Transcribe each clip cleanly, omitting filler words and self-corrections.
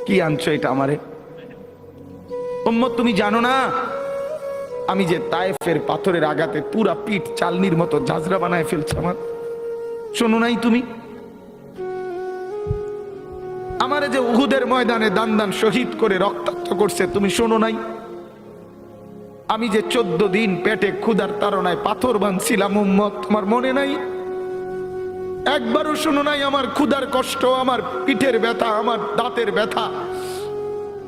কি আনছো এটা আমারে? উম্মত তুমি জানো না আমি যে তায়েফের পাথরের আঘাতে পুরা পিঠ চালনির মতো ঝাঁঝরা বানায় ফেলছে আমার? শোনো নাই তুমি? আমারে যে উহুদের ময়দানে দান দান শহীদ করে রক্তাক্ত করছে, তুমি শোনো নাই? আমি যে 14 দিন পেটে ক্ষুধার তাড়নায় পাথর বাঁধছিলাম, উম্মত তোমার মনে নাই? একবারও শোনো নাই আমার ক্ষুধার কষ্ট, আমার পিঠের ব্যথা, আমার দাঁতের ব্যথা,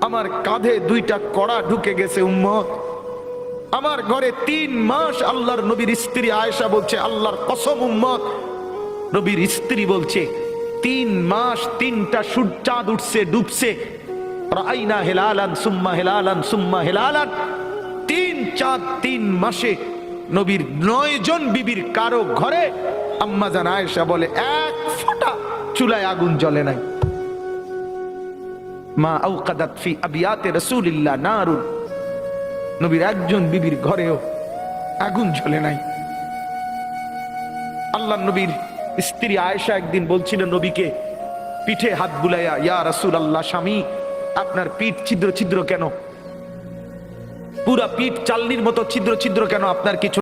আমার কাঁধে 2টা কড়া ঢুকে গেছে উম্মত। আমার ঘরে 3 মাস আল্লাহর নবীর স্ত্রী আয়েশা বলছে, আল্লাহর কসম উম্মত, নবীর স্ত্রী বলছে 3 মাস 3টা চাঁদ উঠছে ডুবছে, রাআইনা হিলালান সুম্মা হিলালান সুম্মা হিলালান। 3 চাঁদ 3 মাসে নবীর 9 জন বিবির কারো ঘরে আম্মা জান আয়েশা বলে 1 ফোঁটা চুলায় আগুন জ্বলে নাই। মা আওকাদাত ফি আবিয়াতে রাসূলিল্লাহ নারুন, নবীর একজন বিবির ঘরেও আগুন জ্বলে নাই। আল্লাহ নবীর স্ত্রী আয়েশা একদিন বলছিলেন নবীকে, পিঠে হাত বুলাইয়া, ইয়া রাসূলুল্লাহ, স্বামী আপনার পিঠ ছিদ্র ছিদ্র কেন? পুরা পিঠ চালনির মতো ছিদ্র ছিদ্র কেন? আপনার কিছু